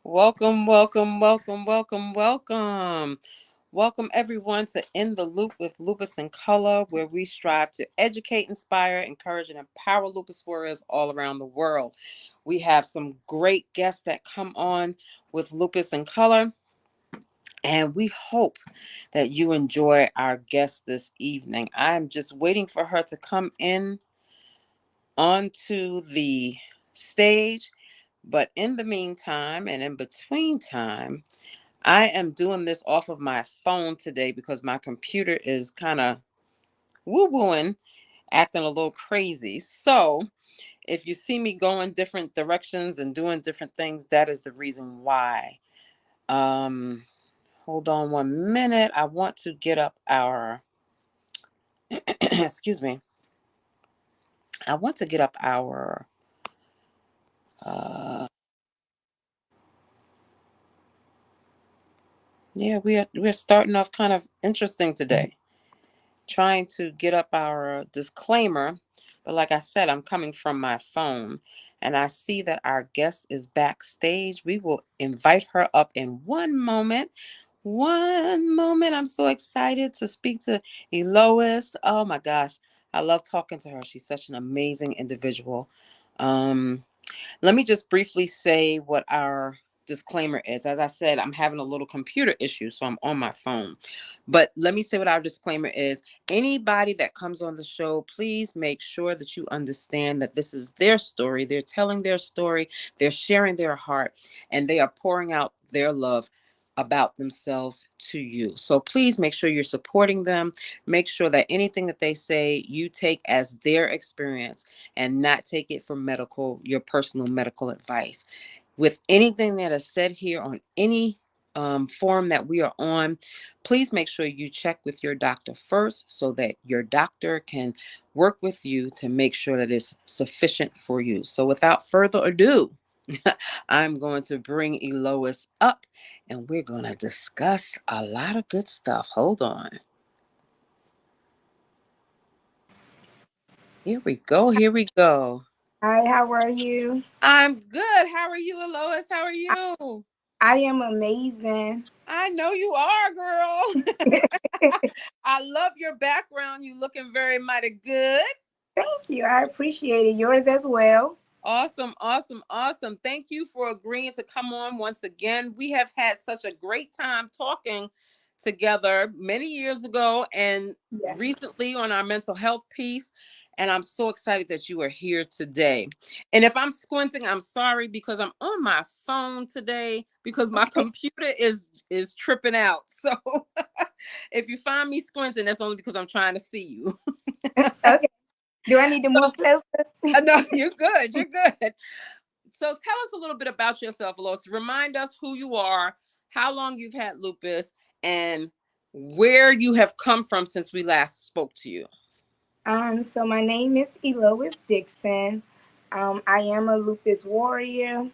Welcome, welcome, welcome, welcome, welcome. Welcome everyone to In the Loop with Lupus in Color, where we strive to educate, inspire, encourage, and empower lupus warriors all around the world. We have some great guests that come on with Lupus in Color, and we hope that you enjoy our guest this evening. I'm just waiting for her to come in onto the stage, but in the meantime and in between time, I am doing this off of my phone today because my computer is kind of woo-wooing, acting a little crazy. So if you see me going different directions and doing different things, that is the reason why. Um, Hold on 1 minute. I want to get up our, excuse me. I want to get up our, uh, yeah, we're starting off kind of interesting today. Trying to get up our disclaimer, but like I said, I'm coming from my phone and I see that our guest is backstage. We will invite her up in one moment. One moment. I'm so excited to speak to Eloise. Oh my gosh. I love talking to her. She's such an amazing individual. Um, Let me just briefly say what our disclaimer is. As I said, I'm having a little computer issue, so I'm on my phone. But let me say what our disclaimer is. Anybody that comes on the show, please make sure that you understand that this is their story. They're telling their story, they're sharing their heart, and they are pouring out their love about themselves to you. So please make sure you're supporting them. Make sure that anything that they say you take as their experience and not take it for your personal medical advice. With anything that is said here on any forum that we are on, please make sure you check with your doctor first so that your doctor can work with you to make sure that it's sufficient for you. So without further ado, I'm going to bring Eloise up and we're going to discuss a lot of good stuff. Hold on. Here we go. Here we go. Hi, how are you? I'm good. How are you, Eloise? How are I, you? I am amazing. I know you are, girl. I love your background. You looking very mighty good. Thank you. I appreciate it. Yours as well. Awesome, awesome, awesome. Thank you for agreeing to come on once again. We have had such a great time talking together many years ago and Yeah. recently on our mental health piece. And I'm so excited that you are here today. And if I'm squinting, I'm sorry because I'm on my phone today because my computer is tripping out. So if you find me squinting, that's only because I'm trying to see you. Okay. Do I need to So move closer? no, you're good. You're good. So tell us a little bit about yourself, Eloise. Remind us who you are, how long you've had lupus, and where you have come from since we last spoke to you. So my name is Eloise Dixon. I am a lupus warrior.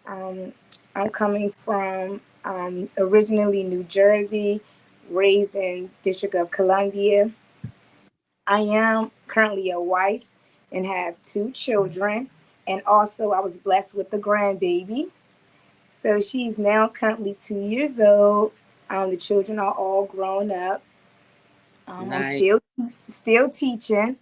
Um, I'm coming from originally New Jersey, raised in District of Columbia. I am currently a wife and have two children. And also, I was blessed with a grandbaby. So she's now currently 2 years old. The children are all grown up. I'm Nice. still teaching.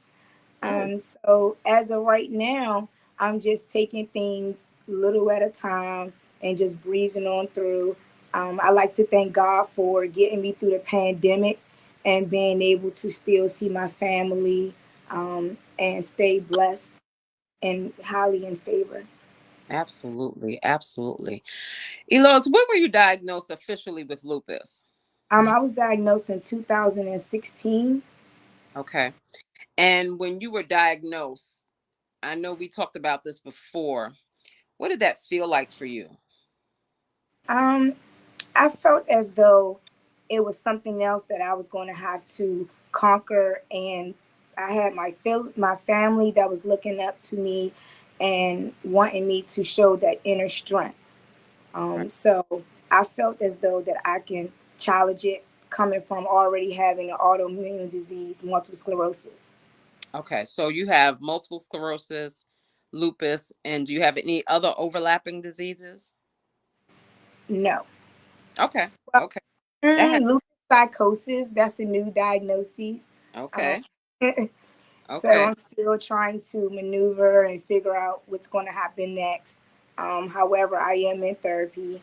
Oh, So as of right now, I'm just taking things little at a time and just breezing on through. I like to thank God for getting me through the pandemic and being able to still see my family and stay blessed and highly in favor. absolutely. Absolutely. Eloise, when were you diagnosed officially with lupus? I was diagnosed in 2016. Okay. And when you were diagnosed, I know we talked about this before. What did that feel like for you? Um, I felt as though it was something else that I was going to have to conquer, and I had my family that was looking up to me and wanting me to show that inner strength. Right. So I felt as though that I can challenge it, coming from already having an autoimmune disease, multiple sclerosis. Okay. So you have multiple sclerosis, lupus, and do you have any other overlapping diseases? No. Okay. Well, Okay. That has lupus psychosis, that's a new diagnosis. Um, okay. so Okay. I'm still trying to maneuver and figure out what's going to happen next. However, I am in therapy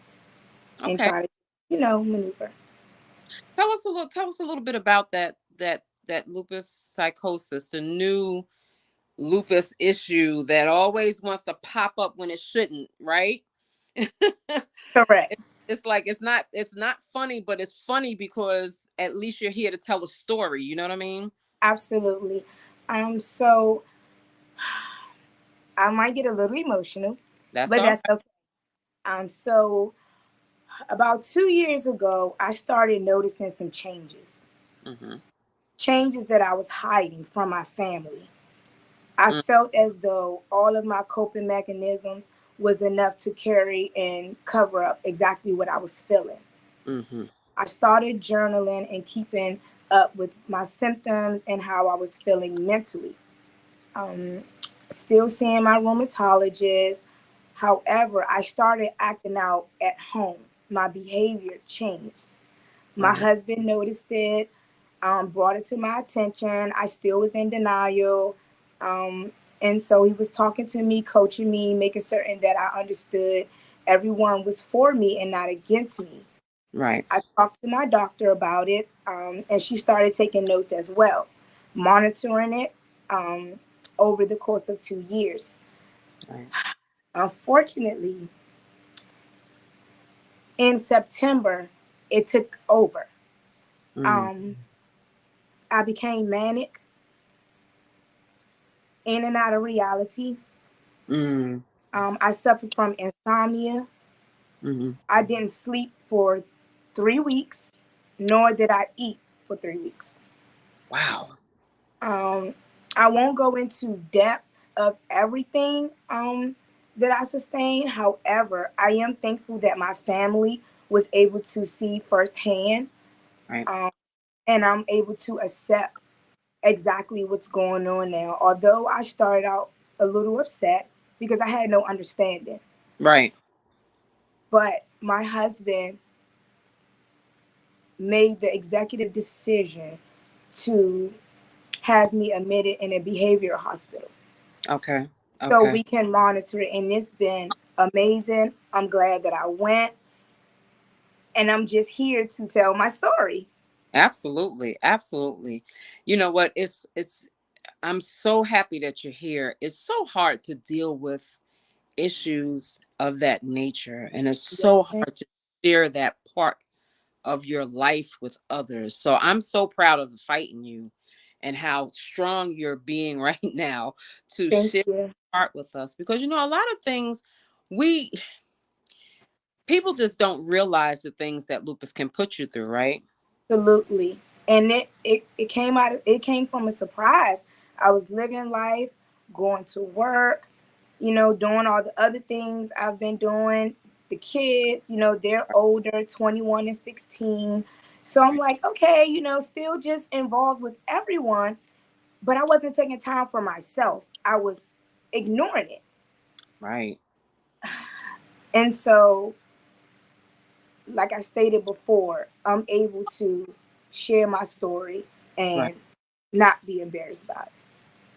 and Okay. try to, maneuver. Tell us a little bit about that lupus psychosis, the new lupus issue that always wants to pop up when it shouldn't, right? Correct. It's like it's not funny, but it's funny because at least you're here to tell a story. You know what I mean? Absolutely. So I might get a little emotional, That's but all that's okay. So about 2 years ago, I started noticing some changes, right. Mm-hmm. changes that I was hiding from my family. I felt as though all of my coping mechanisms was enough to carry and cover up exactly what I was feeling. Mm-hmm. I started journaling and keeping up with my symptoms and how I was feeling mentally. Um, Still seeing my rheumatologist. However, I started acting out at home. My behavior changed. My Right. husband noticed it, brought it to my attention. I still was in denial. And so he was talking to me, coaching me, making certain that I understood everyone was for me and not against me. Right. I talked to my doctor about it, and she started taking notes as well, monitoring it um, over the course of 2 years. Right. Unfortunately, in September, it took over. Mm. Um, I became manic, in and out of reality. Mm. I suffered from insomnia. Mm-hmm. I didn't sleep for 3 weeks, nor did I eat for 3 weeks. Wow. Um, I won't go into depth of everything that I sustained. However, I am thankful that my family was able to see firsthand, Right. um, and I'm able to accept exactly what's going on now. Although I started out a little upset because I had no understanding, Right. but my husband made the executive decision to have me admitted in a behavioral hospital Okay. so Okay. we can monitor it. And it's been amazing. I'm glad that I went, and I'm just here to tell my story. Absolutely. Absolutely. You know what? It's I'm so happy that you're here. It's so hard to deal with issues of that nature, and it's Yes, so ma'am. hard to share that part of your life with others. So I'm so proud of the fight in you and how strong you're being right now to Thank share you. part with us, because a lot of things we people just don't realize the things that lupus can put you through, right? Absolutely. And it came from a surprise. I was living life, going to work, doing all the other things I've been doing. The kids, they're older, 21 and 16. So I'm Right. like, okay, still just involved with everyone, but I wasn't taking time for myself. I was ignoring it. Right. And so, like I stated before, I'm able to share my story Right. and not be embarrassed about it.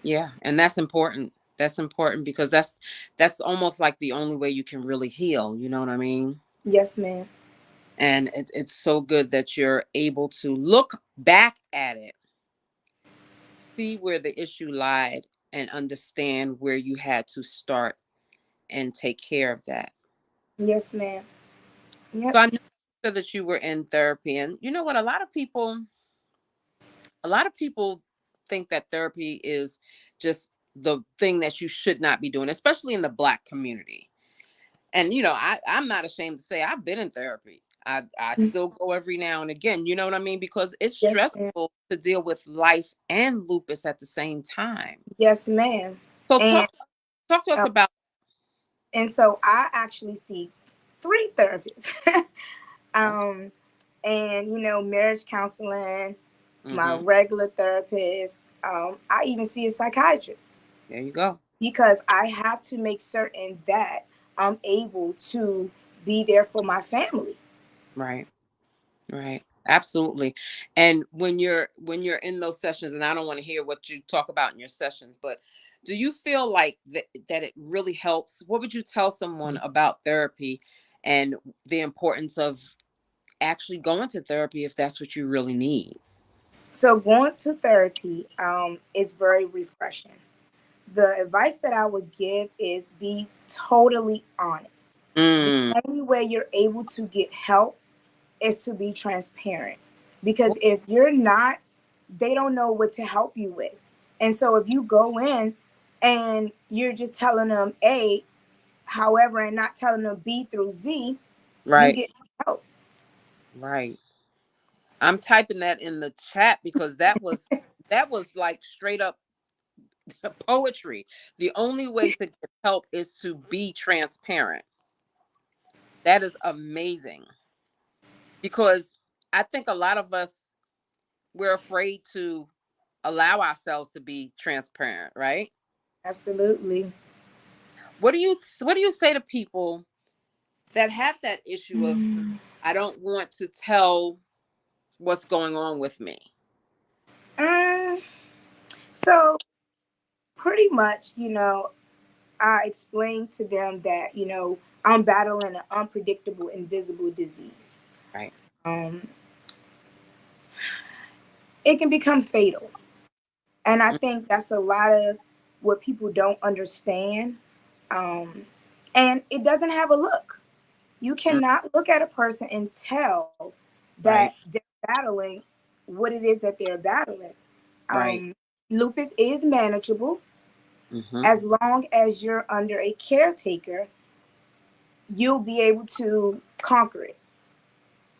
Yeah, and that's important. That's important because that's almost like the only way you can really heal, you know what I mean? Yes, ma'am. And it's so good that you're able to look back at it, see where the issue lied, and understand where you had to start and take care of that. Yes, ma'am. So Yep. I know you said that you were in therapy, and you know what? A lot of people think that therapy is just the thing that you should not be doing, especially in the Black community. And I'm not ashamed to say I've been in therapy. I still go every now and again. You know what I mean? Because it's Yes, ma'am. stressful to deal with life and lupus at the same time. Yes, ma'am. So And talk to us uh, about. so I actually see three therapists. Okay. um, and marriage counseling, my Mm-hmm. regular therapist. I even see a psychiatrist There you go. because I have to make certain that I'm able to be there for my family. Right. Right. Absolutely. And when you're in those sessions, and I don't want to hear what you talk about in your sessions, but do you feel like that it really helps? What would you tell someone about therapy and the importance of actually going to therapy if that's what you really need? So going to therapy is very refreshing. The advice that I would give is be totally honest. The Mm, only way you're able to get help is to be transparent. Because if you're not, they don't know what to help you with. And so if you go in and you're just telling them A, however, and not telling them B through Z, you right. get help. Right. I'm typing that in the chat because that was like straight up poetry. The only way to get help is to be transparent. That is amazing because I think a lot of us we're afraid to allow ourselves to be transparent, right? Absolutely. What do you say to people that have that issue of I don't want to tell what's going on with me? Um, so pretty much, I explained to them that, I'm battling an unpredictable, invisible disease. Right. Um, it can become fatal. And I think that's a lot of what people don't understand. Um, and it doesn't have a look. You Mm, cannot look at a person and tell that right. they're battling what it is that they're battling. Right. Um, Lupus is manageable Mhm. as long as you're under a caretaker. You'll be able to conquer it,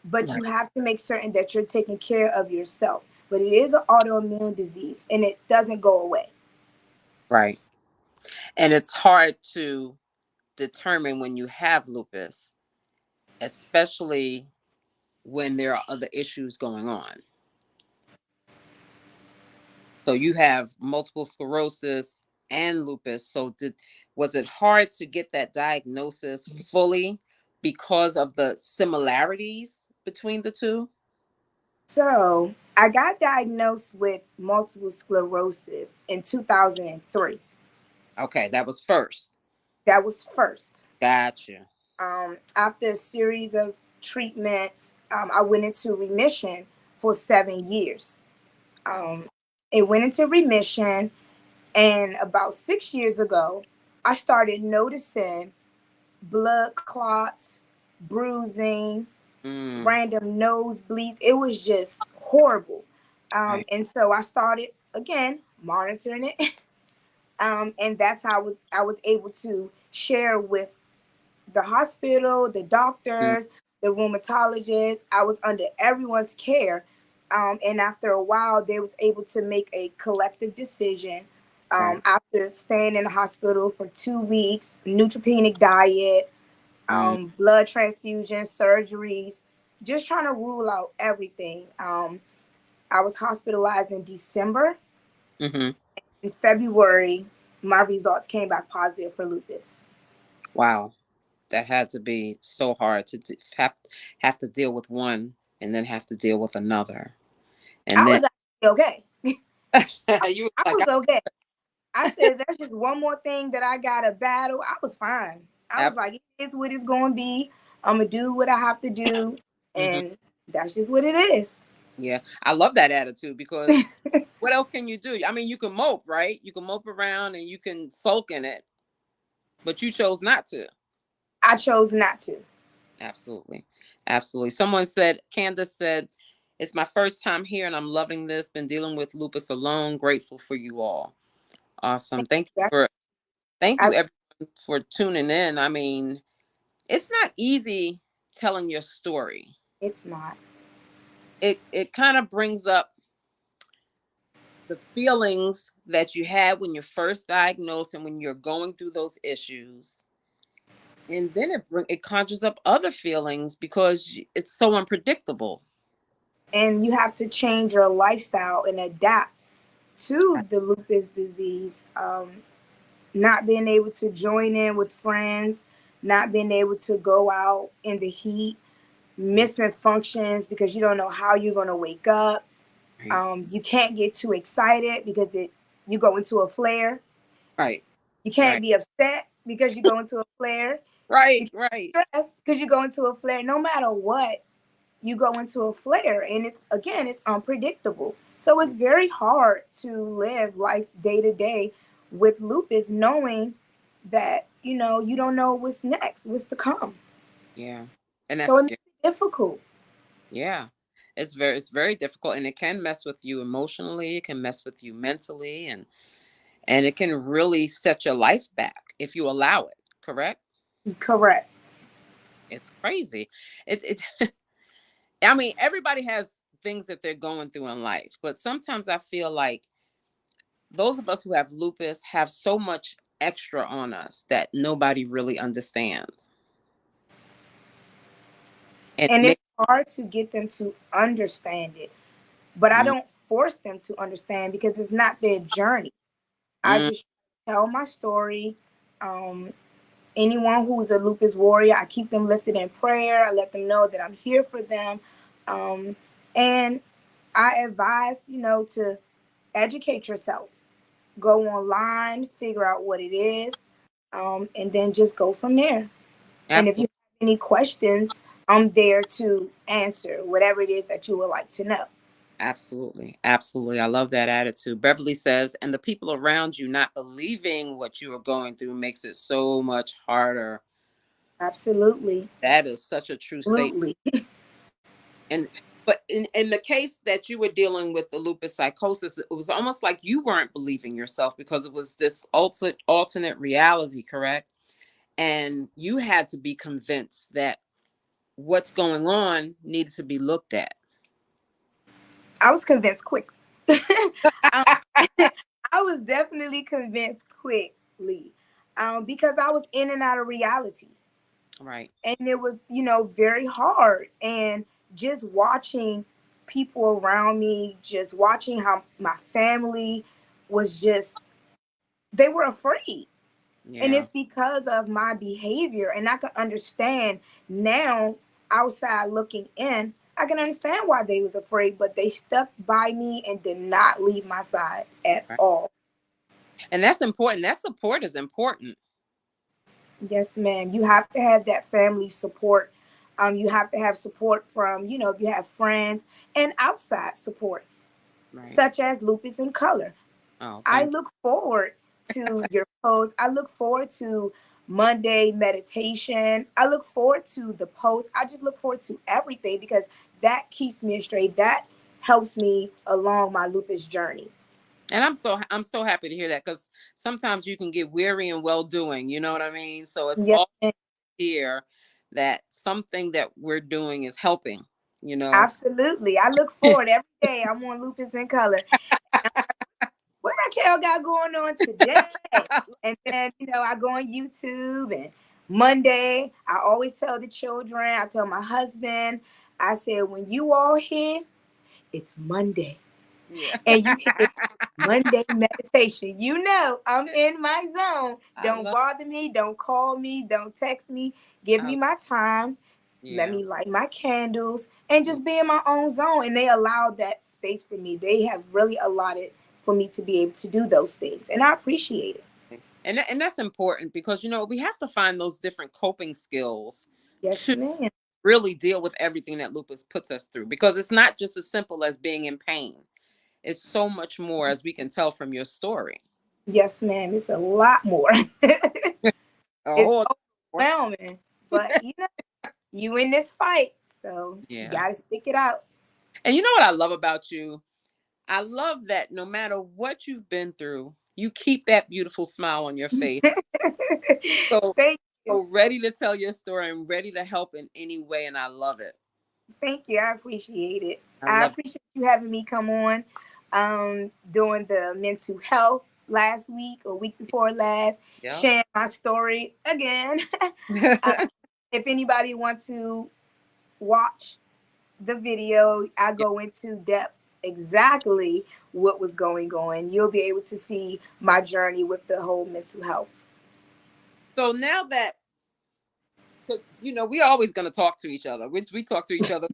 but you Right. have to make certain that you're taking care of yourself. But it is an autoimmune disease and it doesn't go away. Right. And it's hard to determine when you have lupus, especially when there are other issues going on. So you have multiple sclerosis and lupus. So was it hard to get that diagnosis fully because of the similarities between the two? So I got diagnosed with multiple sclerosis in 2003. Okay, that was first. That was first. Gotcha. After a series of treatments, I went into remission for 7 years. Wow. Um, it went into remission, and about 6 years ago, I started noticing blood clots, bruising, Mm, random nosebleeds. It was just horrible. right. And so I started again monitoring it. And that's how I was able to share with the hospital, the Mm, doctors, the rheumatologists. I was under everyone's care. And after a while, they was able to make a collective decision. right. After staying in the hospital for 2 weeks, neutropenic diet, Mm, blood transfusions, surgeries, just trying to rule out everything. I was hospitalized in December. hmm. In February, my results came back positive for lupus. Wow. That had to be so hard to have to deal with one and then have to deal with another. I And then was actually okay. you was I like, was okay. I said that's just one more thing that I gotta battle. I was fine. I was like, it is what it's gonna be. I'm gonna do what I have to do, absolutely. and that's just what it is. Yeah, I love that attitude because what else can you do? I mean, you can mope, right? You can mope around and you can sulk in it, but you chose not to. I chose not to. Absolutely. Absolutely. Someone said, Candace said, it's my first time here and I'm loving this. Been dealing with lupus alone. Grateful for you all. Awesome. Thank I, you everyone for tuning in. I mean, it's not easy telling your story. it's not. It kind of brings up the feelings that you had when you're first diagnosed and when you're going through those issues, and then it conjures up other feelings because it's so unpredictable. And you have to change your lifestyle and adapt to the lupus disease. Not being able to join in with friends, not being able to go out in the heat, missing functions because you don't know how you're going to wake up. Right. You can't get too excited because you go into a flare. Right. You can't Right. be upset because you go into a flare. You Right. can't Right. be stressed because you go into a flare. No matter what, you go into a flare, and again, it's unpredictable. So it's very hard to live life day to day with lupus, knowing that you don't know what's next, what's to come. Yeah. And that's So it scary. makes it difficult. Yeah. It's very difficult, and it can mess with you emotionally, it can mess with you mentally, and it can really set your life back if you allow it, correct? Correct. It's crazy. It I mean, everybody has things that they're going through in life, but sometimes I feel like those of us who have lupus have so much extra on us that nobody really understands. And it And it's makes hard to get them to understand it, but I mm, don't force them to understand because it's not their journey. I mm, just tell my story. um, Anyone who's a lupus warrior, I keep them lifted in prayer. I let them know that I'm here for them. um, and I advise, to educate yourself, go online, figure out what it is, and then just go from there. And if you absolutely. have any questions, I'm there to answer whatever it is that you would like to know. Absolutely. Absolutely. I love that attitude. Beverly says, and the people around you not believing what you are going through makes it so much harder. Absolutely. That is such a true statement. Absolutely. And but in the case that you were dealing with the lupus psychosis, it was almost like you weren't believing yourself because it was this alternate reality, correct? And you had to be convinced that what's going on needed to be looked at. I was convinced quickly. um, I was definitely convinced quickly, because I was in and out of reality. Right. And it was, very hard. And just watching people around me, just watching how my family was just, they were afraid. And Yeah. it's because of my behavior. And I can understand now, outside looking in, I can understand why they was afraid, but they stuck by me and did not leave my side at Right. all. And that's important. That support is important. Yes, ma'am. You have to have that family support. You have to have support from, if you have friends, and outside support, Right. such as Lupus in Color. Oh, I thank look forward to your post. I look forward to Monday meditation. I look forward to the post. I just look forward to everything because that keeps me straight. That helps me along my lupus journey. And I'm so happy to hear that, because sometimes you can get weary and well doing, you know what I mean? So it's Yes, all here that something that we're doing is helping, you know. absolutely. I look forward every day. I'm on Lupus in Color. What Raquel got going on today? And then, I go on YouTube, and Monday, I always tell the children, I tell my husband, I said, when you all here, it's Monday. Yeah. And you hear Monday meditation. I'm in my zone. I Don't love bother me. Don't call me. Don't text me. Give I, me my time. Let yeah. me light my candles and just be in my own zone. And they allow that space for me. They have really allotted for me to be able to do those things. And I appreciate it. And that's important, because we have to find those different coping skills Yes, to ma'am. really deal with everything that lupus puts us through, because it's not just as simple as being in pain. It's so much more, as we can tell from your story. Yes, ma'am. It's a lot more. It's Oh, overwhelming. But, you in this fight. So you yeah. got to stick it out. And you know what I love about you? I love that no matter what you've been through, you keep that beautiful smile on your face. So, Thank you. so ready to tell your story and ready to help in any way. And I love it. Thank you. I appreciate it. I I love appreciate you having me come on, doing the mental health last week or week it. before last, Yep. sharing my story again. um, if anybody wants to watch the video, I Yeah. go into depth exactly what was going on. You'll be able to see my journey with the whole mental health. So now that because we always gonna talk to each other. We talk to each other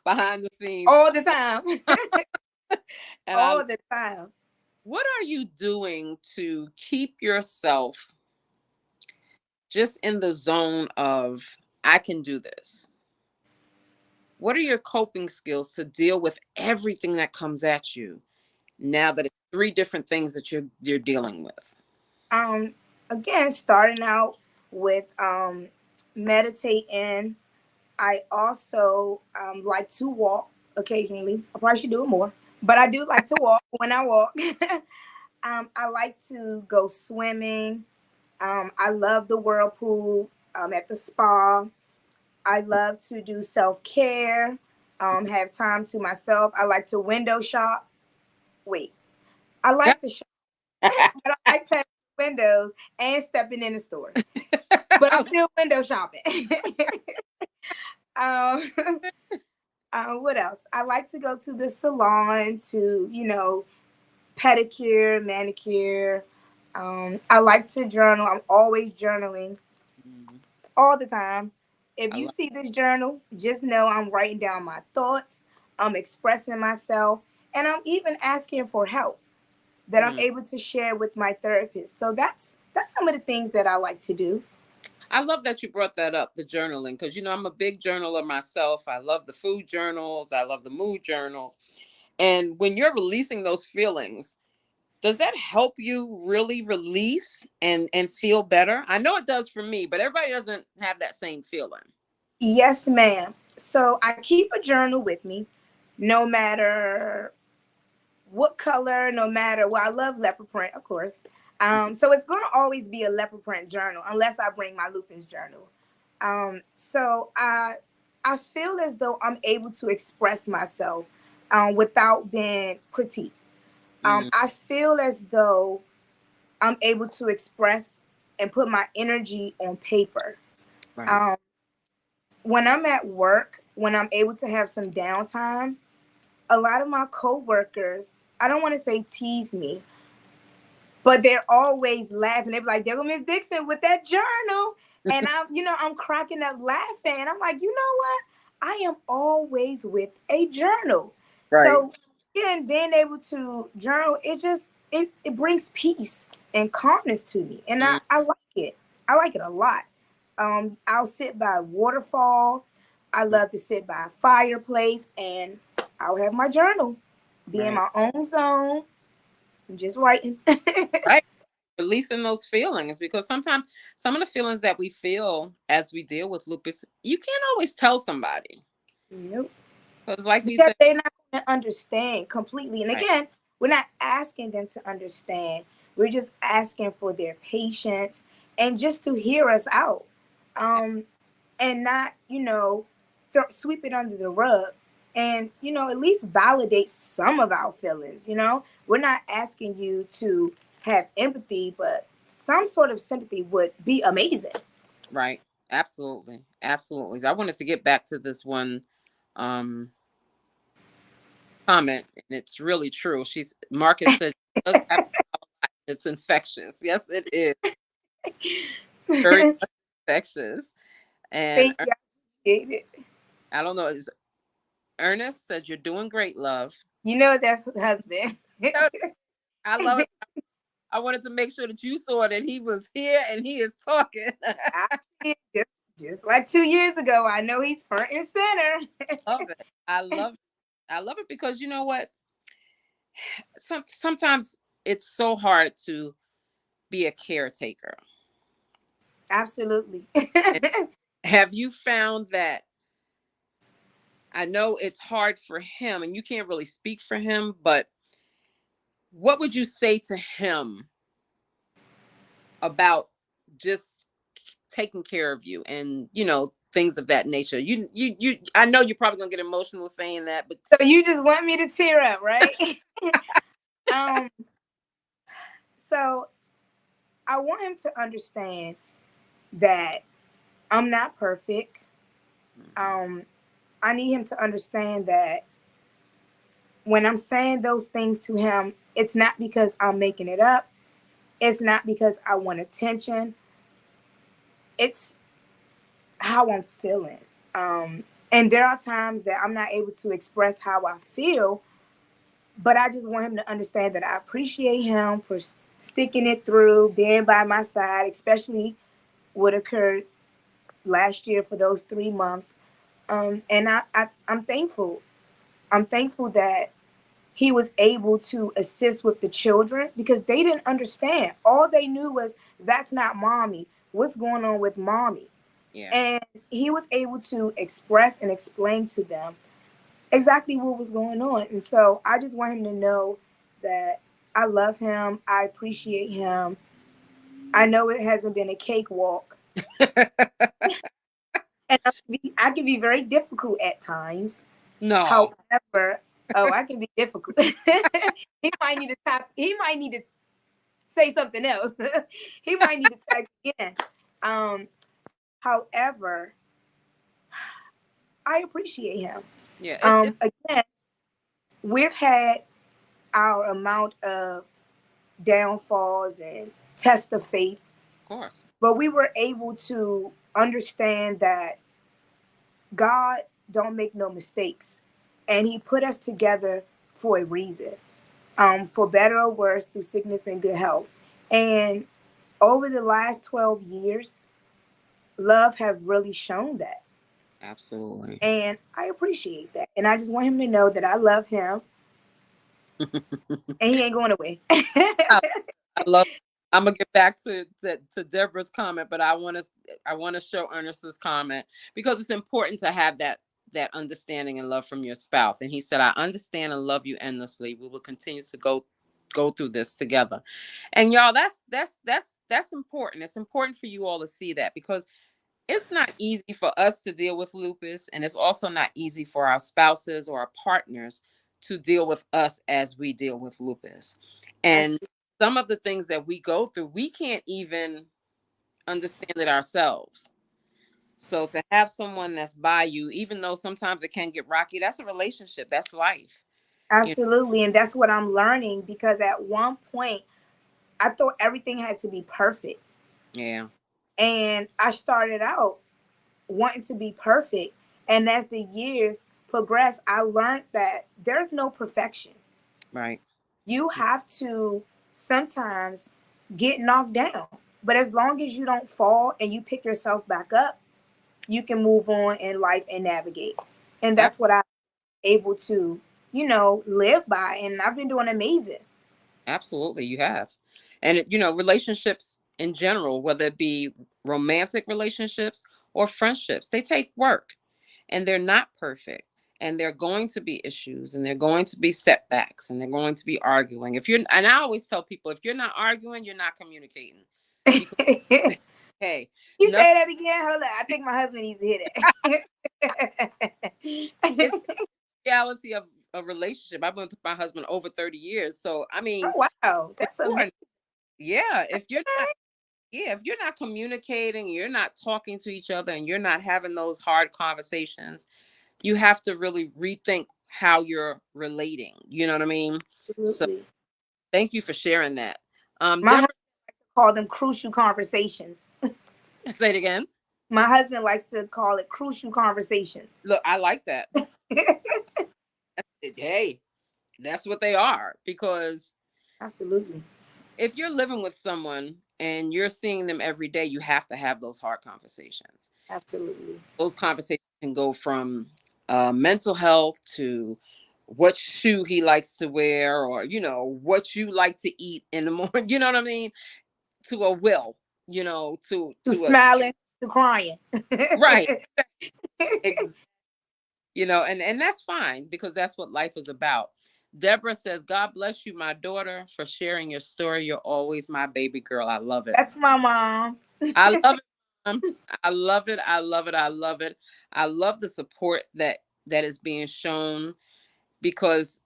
behind the scenes, All the time. and I. All the time. What are you doing to keep yourself just in the zone of I can do this? What are your coping skills to deal with everything that comes at you now that it's three different things that you're dealing with? Um, Again, starting out with meditating. I also like to walk occasionally. I probably should do it more, but I do like to walk when I walk. I like to go swimming. I love the whirlpool at the spa. I love to do self care, have time to myself. I like to window shop. Wait, I like to shop, but I like passing windows and stepping in the store. But I'm still window shopping. um, what else? I like to go to the salon to, pedicure, manicure. I like to journal. I'm always journaling Mhm. all the time. If I you love. see this journal, just know I'm writing down my thoughts, I'm expressing myself, and I'm even asking for help that I'm Mm. able to share with my therapist. So that's some of the things that I like to do. I love that you brought that up, the journaling, because I'm a big journaler myself. I love the food journals. I love the mood journals. And when you're releasing those feelings, does that help you really release and feel better? I know it does for me, but everybody doesn't have that same feeling. Yes, ma'am. So I keep a journal with me no matter what color, no matter well, I love leopard print, of course. So it's gonna always be a leopard print journal unless I bring my lupus journal. So I feel as though I'm able to express myself without being critiqued. Mm, I feel as though I'm able to express and put my energy on paper. right. Um, when I'm at work, when I'm able to have some downtime, a lot of my coworkers, I don't want to say tease me, but they're always laughing. They're like, "There go Miss Dixon with that journal," and I'm cracking up laughing. And I'm like, you know what? I am always with a journal. Right. So again, being able to journal, it brings peace and calmness to me, and Mm, I like it. I like it a lot. I'll sit by a waterfall. I mm, love to sit by a fireplace, and I'll have my journal, be in right. my own zone, just writing. Right. Releasing those feelings, because sometimes some of the feelings that we feel as we deal with lupus, you can't always tell somebody. Nope. Because, like we Because said, they're not going to understand completely. And right, again, we're not asking them to understand. We're just asking for their patience and just to hear us out. Um, and not, sweep it under the rug and, at least validate some of our feelings. We're not asking you to have empathy, but some sort of sympathy would be amazing. right, absolutely, absolutely. I wanted to get back to this one um, comment, and it's really true. Marcus said she does have it's infectious. Yes, it is very Thank much infectious. And you. I appreciate it. I don't know. Ernest said you're doing great, love. That's husband. Oh, I love it. I wanted to make sure that you saw that he was here and he is talking. I see it just like 2 years ago. I know he's front and center. Love it. I love it. I love it because you know what? Sometimes it's so hard to be a caretaker. Absolutely. And have you found that I know it's hard for him and you can't really speak for him, but what would you say to him about just taking care of you and things of that nature? You I know you're probably gonna get emotional saying that, but So you just want me to tear up, right? um, so I want him to understand that I'm not perfect. Mhm. Um, I need him to understand that when I'm saying those things to him, it's not because I'm making it up. It's not because I want attention. It's how I'm feeling. And there are times that I'm not able to express how I feel, but I just want him to understand that I appreciate him for sticking it through, being by my side, especially what occurred last year for those 3 months. And I'm thankful. I'm thankful that he was able to assist with the children because they didn't understand. All they knew was that's not mommy. What's going on with mommy? Yeah. And he was able to express and explain to them exactly what was going on. And so I just want him to know that I love him. I appreciate him. I know it hasn't been a cakewalk. And I can be very difficult at times. No. However, oh, I can be difficult. He might need to say something else. He might need to type again. Um, however, I appreciate him. Yeah. Again, we've had our amount of downfalls and tests of faith, Of course. but we were able to understand that God don't make no mistakes, and He put us together for a reason, for better or worse, through sickness and good health. And over the last 12 years, love have really shown that. Absolutely. And I appreciate that. And I just want him to know that I love him and he ain't going away. I love. I'm gonna get back to Deborah's comment, but I want to show Ernest's comment because it's important to have that understanding and love from your spouse. And he said, "I understand and love you endlessly. We will continue to go through this together." And y'all, that's important. It's important for you all to see that because it's not easy for us to deal with lupus, and it's also not easy for our spouses or our partners to deal with us as we deal with lupus. And some of the things that we go through, we can't even understand it ourselves. So to have someone that's by you, even though sometimes it can get rocky, that's a relationship, that's life. You Absolutely. And that's what I'm learning because at one point I thought everything had to be perfect. Yeah, And I started out wanting to be perfect. And as the years progressed, I learned that there's no perfection. right. You have to sometimes get knocked down. But as long as you don't fall and you pick yourself back up, you can move on in life and navigate. And Ab- that's what I'm able to, live by. And I've been doing amazing. Absolutely, you have. And relationships in general, whether it be romantic relationships or friendships, they take work. And they're not perfect, and there are going to be issues, and there are going to be setbacks, and they're going to be arguing. If you're And I always tell people, if you're not arguing, you're not communicating, because You hey, say nothing. that again? Hold on. I think my husband needs to hear It's that. the reality of a relationship. I've been with my husband over 30 years, so I mean, Oh, wow. it's That's amazing. important. Yeah, if you're not communicating, you're not talking to each other, and you're not having those hard conversations, you have to really rethink how you're relating. You know what I mean? So Absolutely. thank you for sharing that. My husband Deborah, called them crucial conversations. say it again. My husband likes to call it crucial conversations. Look, I like that. Hey, that's what they are. Because Absolutely. if you're living with someone and you're seeing them every day, you have to have those hard conversations. Absolutely. Those conversations can go from mental health to what shoe he likes to wear, or what you like to eat in the morning. You know what I mean? To a will, To to a smiling, to crying. right. And that's fine because that's what life is about. Deborah says, God bless you, my daughter, for sharing your story. You're always my baby girl. I love it. That's my mom. I love it. Mom. I love it. I love it. I love it. I love the support that is being shown, because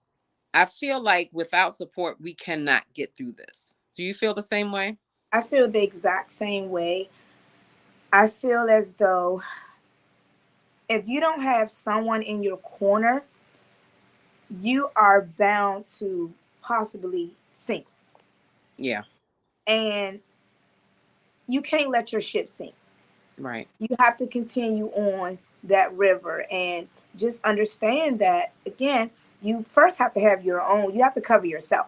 I feel like without support, we cannot get through this. Do you feel the same way? I feel the exact same way. I feel as though if you don't have someone in your corner, you are bound to possibly sink. Yeah. And you can't let your ship sink. Right. You have to continue on that river and just understand that, again, you first have to have your own, you have to cover yourself.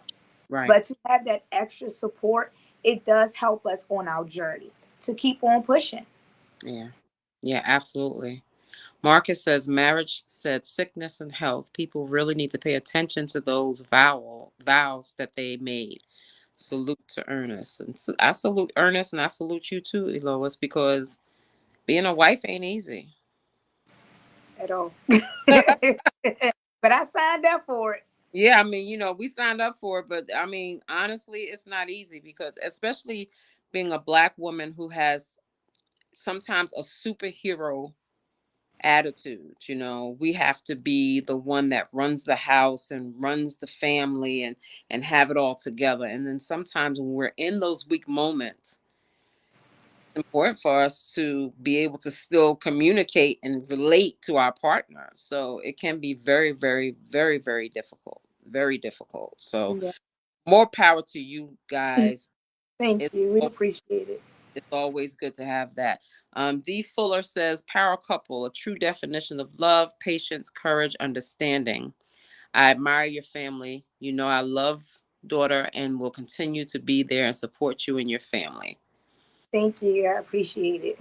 Right. But to have that extra support, it does help us on our journey to keep on pushing. Yeah. Yeah, absolutely. Marcus says marriage said sickness and health. People really need to pay attention to those vows that they made. Salute to Ernest. And I salute Ernest and I salute you too, Eloise, because being a wife ain't easy. At all. But I signed up for it. Yeah, I mean, we signed up for it, but I mean, honestly, it's not easy because especially being a black woman who has sometimes a superhero attitude. We have to be the one that runs the house and runs the family and have it all together. And then sometimes when we're in those weak moments, it's important for us to be able to still communicate and relate to our partner. So it can be very, very, very, very difficult. Very difficult. So Yeah. more power to you guys. Thank It's you. We appreciate it. It's always good to have that. D. Fuller says, Power couple, a true definition of love, patience, courage, understanding. I admire your family. I love daughter and will continue to be there and support you and your family. Thank you. I appreciate it.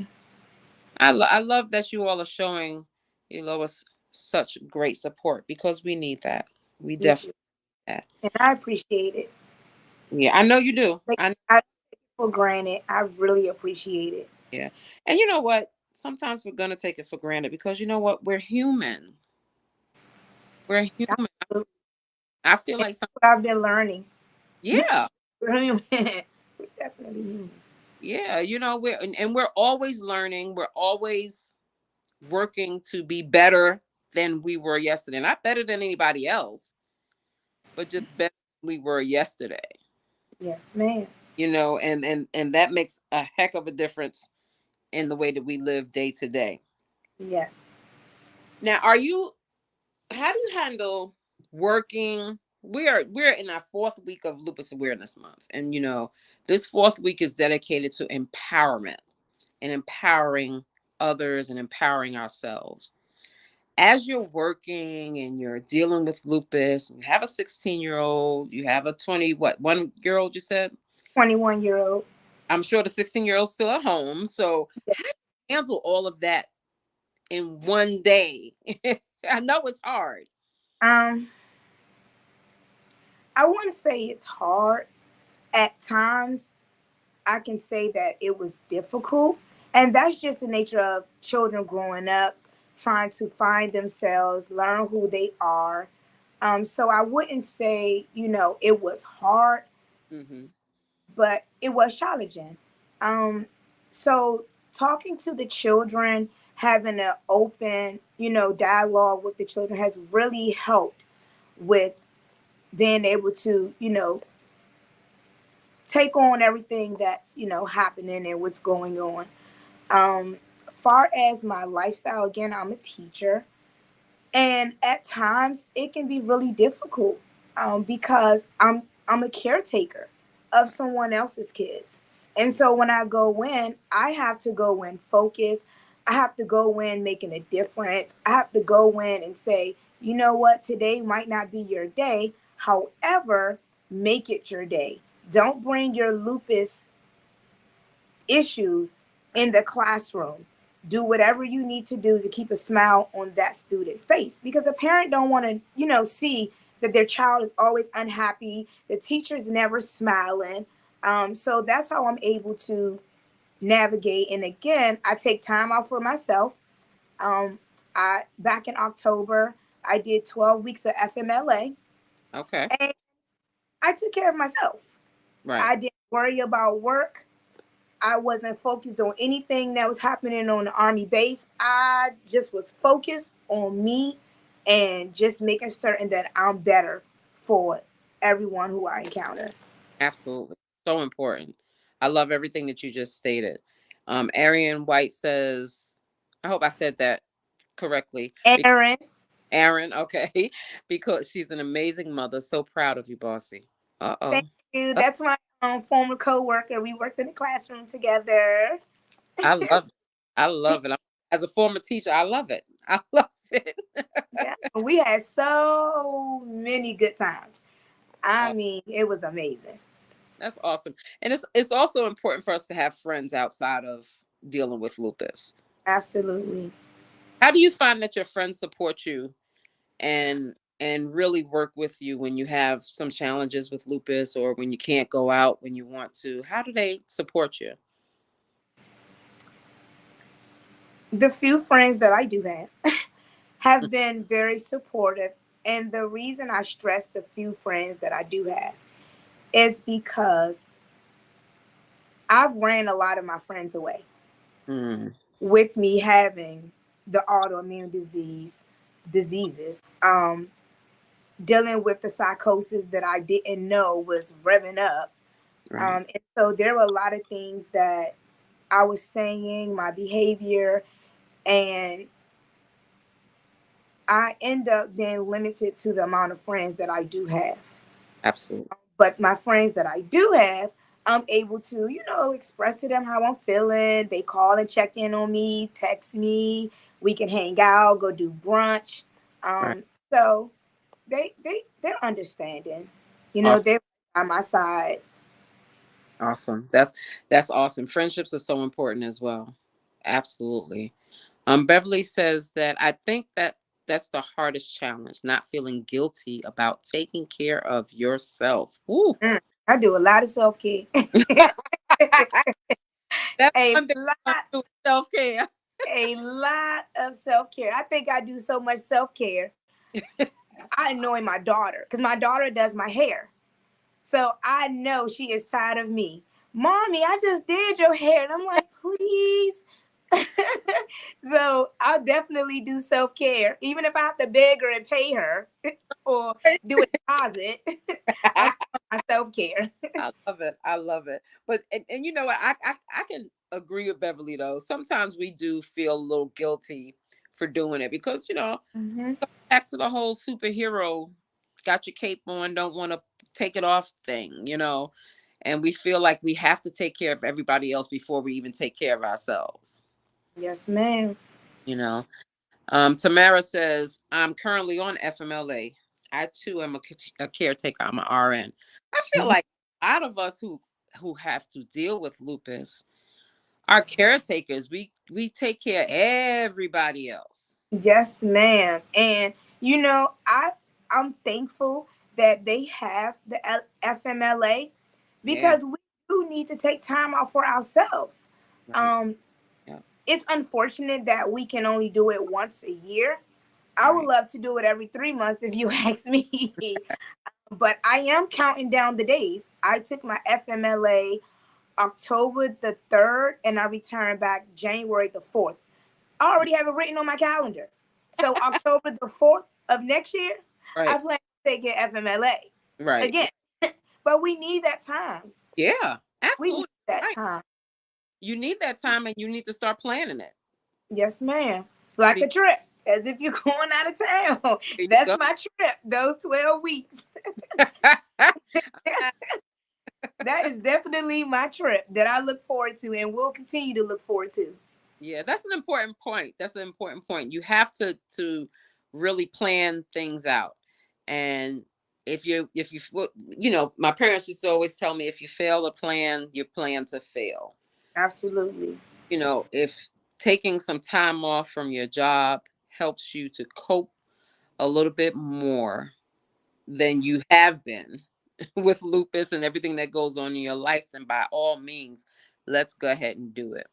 I love that you all are showing, us such great support because we need that. We You definitely do. need that. And I appreciate it. Yeah, I know you do. Like, I I take it for granted. I really appreciate it. Yeah. And you know what? Sometimes we're gonna take it for granted because you know what? We're human. We're human. Absolutely. I feel And like some. that's what I've been learning. Yeah, We're human. We're definitely human. yeah. We're always learning. We're always working to be better than we were yesterday. Not better than anybody else, but just better than we were yesterday. Yes, ma'am. And that makes a heck of a difference in the way that we live day to day. Yes. Now, how do you handle working? We're in our fourth week of Lupus Awareness Month, and this fourth week is dedicated to empowerment and empowering others and empowering ourselves. As you're working and you're dealing with lupus, you have a 16-year-old, you have a 1 year old, you said. 21-year-old. I'm sure the 16-year old's still at home. So Yeah. how do you handle all of that in one day? I know it's hard. Um, I want to say it's hard. At times, I can say that it was difficult. And that's just the nature of children growing up, trying to find themselves, learn who they are. So I wouldn't say, it was hard, Hmm. but it was challenging. Um, so talking to the children, having an open, dialogue with the children has really helped with being able to, take on everything that's, happening and what's going on. Far as my lifestyle, again, I'm a teacher. And at times it can be really difficult because I'm a caretaker of someone else's kids. And so when I go in, I have to go in focused. I have to go in making a difference. I have to go in and say, you know what, today might not be your day. However, make it your day. Don't bring your lupus issues in the classroom. Do whatever you need to do to keep a smile on that student face, because a parent don't want to see that their child is always unhappy, the teacher's never smiling. So that's how I'm able to navigate. And again, I take time out for myself. I Back in October, I did 12 weeks of FMLA, Okay. and I took care of myself. Right. I didn't worry about work. I wasn't focused on anything that was happening on the Army base. I just was focused on me and just making certain that I'm better for everyone who I encounter. Absolutely. So important. I love everything that you just stated. Arian White says, I hope I said that correctly. Aaron, Aaron, okay, because she's an amazing mother. So proud of you, Bossy. Uh thank oh. you. That's my former co-worker. We worked in the classroom together. I love it. I love it. As a former teacher, I love it. I love it. Yeah, we had so many good times. I Aw- mean, it was amazing. That's awesome. And it's also important for us to have friends outside of dealing with lupus. Absolutely. How do you find that your friends support you and really work with you when you have some challenges with lupus or when you can't go out when you want to? How do they support you? The few friends that I do have been very supportive. And the reason I stress the few friends that I do have is because I've ran a lot of my friends away Mm, with me having the autoimmune diseases, dealing with the psychosis that I didn't know was revving up. right. And so there were a lot of things that I was saying, my behavior, and I end up being limited to the amount of friends that I do have. Absolutely. But my friends that I do have, I'm able to, express to them how I'm feeling. They call and check in on me, text me. We can hang out, go do brunch. Right. So they're understanding. Awesome. They're by my side. Awesome. That's awesome. Friendships are so important as well. Absolutely. Beverly says that I think that that's the hardest challenge, not feeling guilty about taking care of yourself. Woo. Mm, I do a lot of self care. That's a one thing I lot, do, self care. a lot of self care. I think I do so much self care. I annoy my daughter because my daughter does my hair. So I know she is tired of me. Mommy, I just did your hair. And I'm like, please. So I'll definitely do self care. Even if I have to beg her and pay her or do a deposit, I'm doing my self care. I love it. I love it. But and you know what? I can agree with Beverly though. Sometimes we do feel a little guilty for doing it because Hmm. back to the whole superhero got your cape on, don't want to take it off thing. And we feel like we have to take care of everybody else before we even take care of ourselves. Yes, ma'am. You know. Tamara says, I'm currently on FMLA. I too am a caretaker. I'm an RN. I feel Mhm. like a lot of us who have to deal with lupus are caretakers. We take care of everybody else. Yes, ma'am. And I'm thankful that they have the FMLA Yeah. because we do need to take time out for ourselves. Right. Um, Yeah. it's unfortunate that we can only do it once a year. I would Right. love to do it every 3 months if you ask me. But I am counting down the days. I took my FMLA October the 3rd and I returned back January the 4th. I already have it written on my calendar. So October the 4th of next year, I Right. plan to take it FMLA Right. again. But we need that time. Yeah. We need Absolutely. that Right. time. You need that time and you need to start planning it. Yes, ma'am. Like a Be- trip, as if you're going out of town. There you That's go. my trip, those 12 weeks. That is definitely my trip that I look forward to and will continue to look forward to. Yeah, that's an important point. That's an important point. You have to really plan things out. And my parents used to always tell me if you fail a plan, you plan to fail. Absolutely. If taking some time off from your job helps you to cope a little bit more than you have been with lupus and everything that goes on in your life, then by all means, let's go ahead and do it.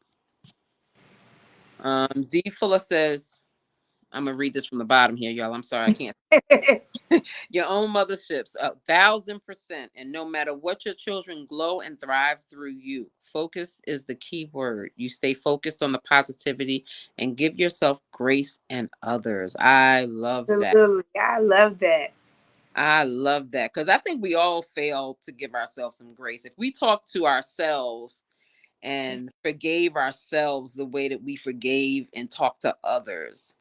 D Fuller says, I'm gonna read this from the bottom here, y'all. I'm sorry, I can't. Your own motherships, 1,000%, and no matter what, your children glow and thrive through you. Focus is the key word. You stay focused on the positivity and give yourself grace and others. I love that. Absolutely. I love that. I love that because I think we all fail to give ourselves some grace. If we talk to ourselves and forgave ourselves the way that we forgave and talked to others,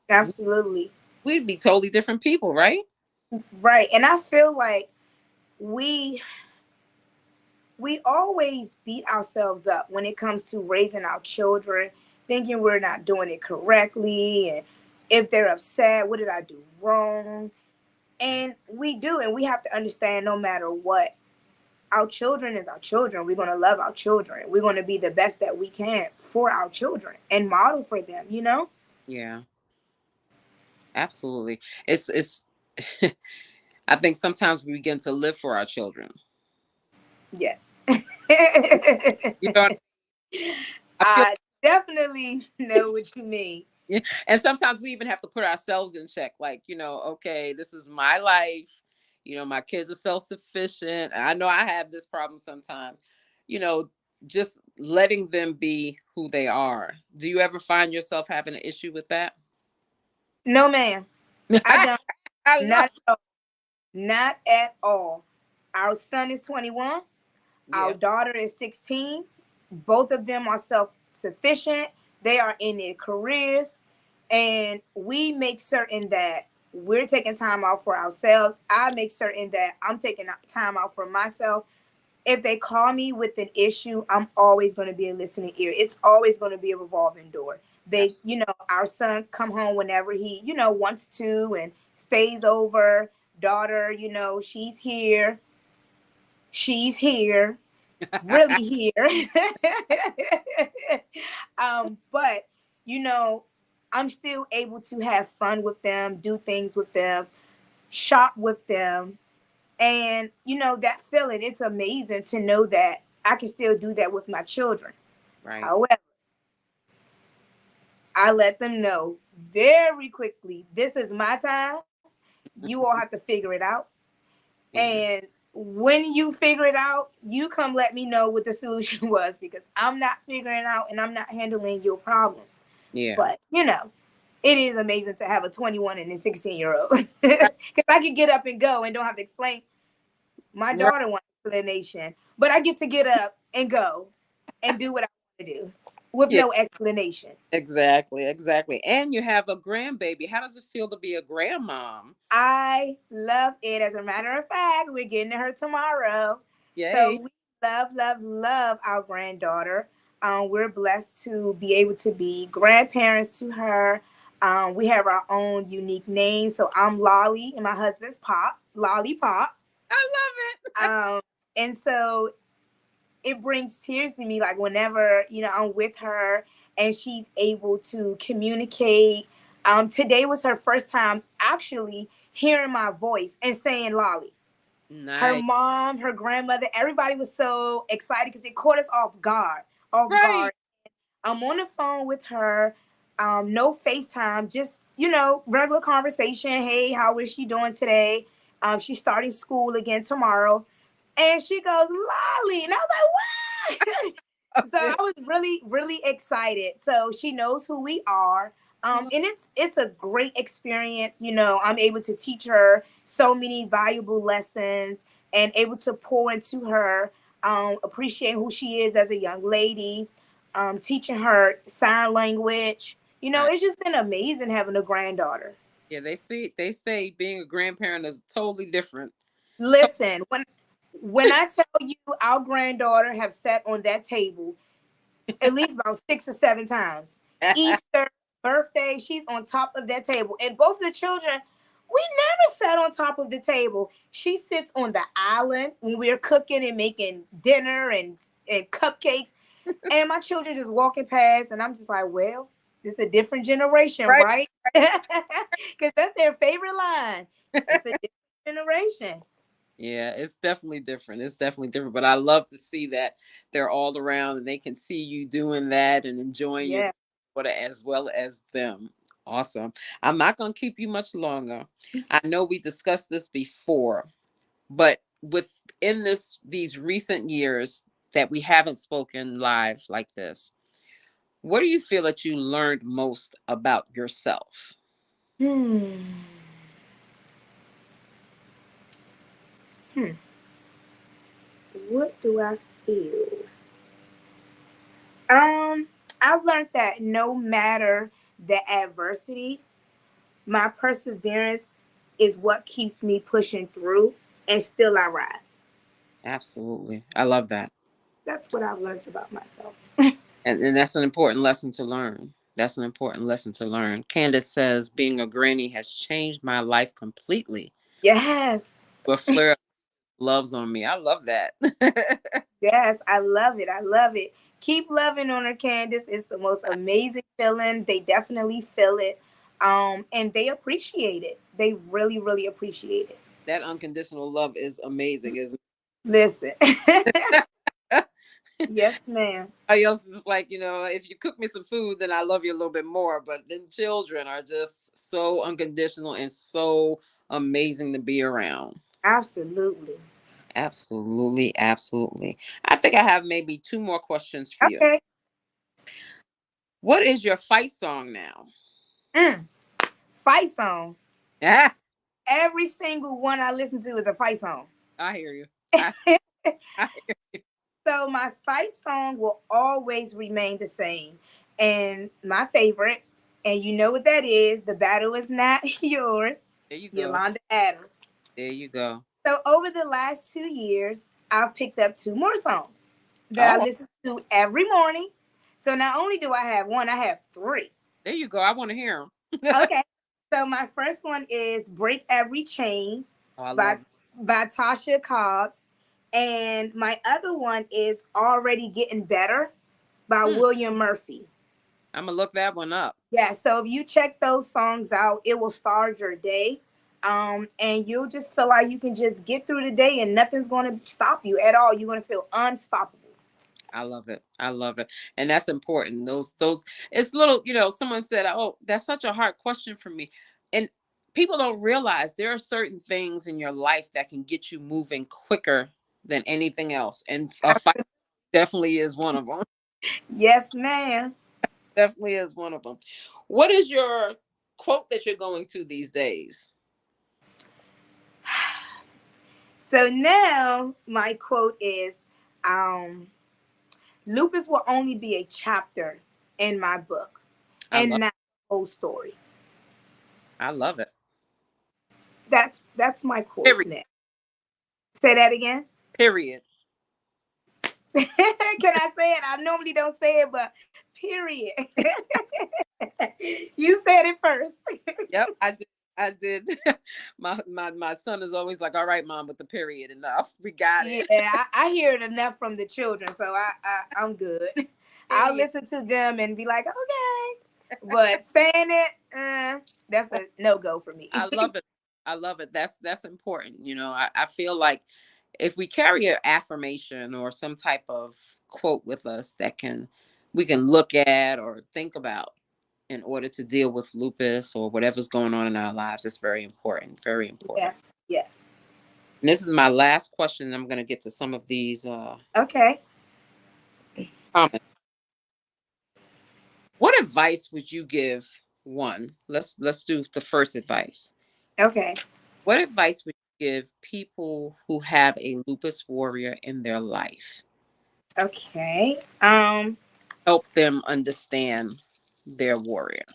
Absolutely. we'd be totally different people, right? Right. And I feel like we we always beat ourselves up when it comes to raising our children. thinking we're not doing it correctly. And if they're upset, what did I do wrong? And we do. And we have to understand no matter what, our children is our children. We're going to love our children. We're going to be the best that we can for our children and model for them, you know? Yeah, absolutely. It's I think sometimes we begin to live for our children. Yes. You know what I feel? I definitely know what you mean. Yeah. And sometimes we even have to put ourselves in check. Like, okay, this is my life. My kids are self sufficient. I know I have this problem sometimes. You know, just letting them be who they are. Do you ever find yourself having an issue with that? No, ma'am. I don't. I love. Not at all. Not at all. Our son is 21. Our Yeah, daughter is 16. Both of them are self sufficient. They are in their careers. And we make certain that we're taking time out for ourselves. I make certain that I'm taking time out for myself. If they call me with an issue, I'm always going to be a listening ear. It's always going to be a revolving door. They, absolutely. our son come home whenever he, wants to and stays over. Daughter, she's here. She's here, really here. But you know, I'm still able to have fun with them, do things with them, shop with them, and that feeling. It's amazing to know that I can still do that with my children. Right. However, I let them know very quickly, this is my time. You all have to figure it out. Yeah. And when you figure it out, you come let me know what the solution was, because I'm not figuring out and I'm not handling your problems. Yeah. But, it is amazing to have a 21 and a 16-year-old. Because I can get up and go and don't have to explain. My Right. daughter wants explanation, but I get to get up and go and do what I want to do with Yeah. no explanation. Exactly. Exactly. And you have a grandbaby. How does it feel to be a grandmom? I love it. As a matter of fact, we're getting to her tomorrow. So Yay. we love, love, love our granddaughter. We're blessed to be able to be grandparents to her. We have our own unique name. So I'm Lolly and my husband's Pop, Lollipop. I love it. Um, and so it brings tears to me, like whenever I'm with her and she's able to communicate. Today was her first time actually hearing my voice and saying Lolly. Her Nice. mom, her grandmother, everybody was so excited because it caught us off guard. Off Right. guard. I'm on the phone with her. No FaceTime, just regular conversation. Hey, how is she doing today? She's starting school again tomorrow, and she goes Lolly, and I was like, what? So I was really, really excited. So she knows who we are. And it's a great experience. I'm able to teach her so many valuable lessons and able to pour into her, appreciate who she is as a young lady, teaching her sign language. Nice. It's just been amazing having a granddaughter. Yeah, they say being a grandparent is totally different. To- Listen, when I tell you our granddaughter have sat on that table at least about 6 or 7 times. Easter, birthday, she's on top of that table. And both of the children, we never sat on top of the table. She sits on the island when we're cooking and making dinner and cupcakes. And my children just walking past, and I'm just like, well, this is a different generation, right. right? Because that's their favorite line. It's a different generation. Yeah, it's definitely different. It's definitely different. But I love to see that they're all around and they can see you doing that and enjoying your Yeah. daughter as well as them. Awesome. I'm not going to keep you much longer. I know we discussed this before, but within these recent years that we haven't spoken live like this, what do you feel that you learned most about yourself? Hmm. Hmm. What do I feel? Um, I've learned that no matter the adversity, my perseverance is what keeps me pushing through, and still I rise. Absolutely. I love that. That's what I've learned about myself. And that's an important lesson to learn. That's an important lesson to learn. Candace says, being a granny has changed my life completely. Yes. With Fleur loves on me. I love that. Yes, I love it. I love it. Keep loving on her, Candace. It's the most amazing feeling. They definitely feel it. And they appreciate it. They really, really appreciate it. That unconditional love is amazing, isn't Listen. it? Yes, ma'am. Everybody else is like, if you cook me some food, then I love you a little bit more. But then children are just so unconditional and so amazing to be around. Absolutely. Absolutely, absolutely. I think I have maybe two more questions for you. Okay. What is your fight song now? Mm. Fight song. Ah, Every single one I listen to is a fight song. I hear you. I, I hear you. So my fight song will always remain the same. And my favorite, and you know what that is, The Battle Is Not Yours, There you go. Yolanda Adams. There you go. So over the last 2 years, I've picked up two more songs that I Oh, listen to every morning. So not only do I have one, I have three. there you go. I want to hear them. Okay. So my first one is Break Every Chain Oh, I by love it. Tasha Cobbs. And my other one is Already Getting Better by Hmm, William Murphy. I'm gonna look that one up. Yeah, so if you check those songs out, it will start your day. And you'll just feel like you can just get through the day and nothing's going to stop you at all. You're going to feel unstoppable. I love it. I love it. And that's important. Those it's little, someone said, "Oh, that's such a hard question for me." And people don't realize there are certain things in your life that can get you moving quicker than anything else. And a fight definitely is one of them. Yes, ma'am. Definitely is one of them. What is your quote that you're going to these days? So now my quote is um, Lupus will only be a chapter in my book I and love not the whole story. I love it. That's my quote Period. now. Say that again. Period. Can I say it? I normally don't say it, but period. You said it first. Yep, I did. I did. My son is always like, "All right, mom, with the period enough. We got Yeah, it." I hear it enough from the children, so I'm good. I'll Period. listen to them and be like, okay. But saying it, that's a no go for me. I love it. I love it. That's important. I feel like if we carry an affirmation or some type of quote with us that we can look at or think about in order to deal with lupus or whatever's going on in our lives, it's very important. Very important. Yes, yes. And this is my last question. And I'm going to get to some of these Okay, comments. What advice would you give one? Let's do the first advice. okay, What advice would you give people who have a lupus warrior in their life? okay. Help them understand their warrior.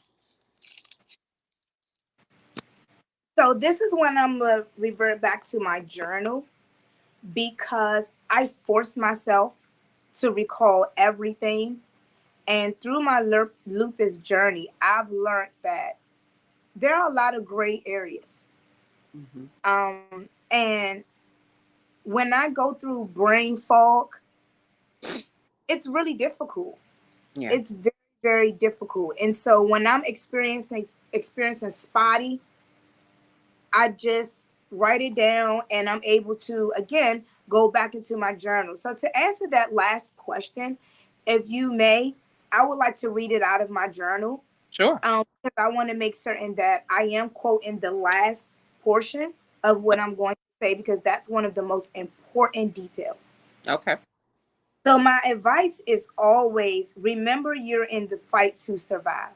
So this is when I'm gonna revert back to my journal because I forced myself to recall everything. And through my lupus journey, I've learned that there are a lot of gray areas. Hmm. And when I go through brain fog, it's really difficult. Yeah. It's very, very difficult. And so when I'm experiencing spotty, I just write it down and I'm able to again go back into my journal. So to answer that last question, if you may, I would like to read it out of my journal. Sure. Because I want to make certain that I am quoting the last portion of what I'm going to say because that's one of the most important details. Okay. So my advice is always remember you're in the fight to survive.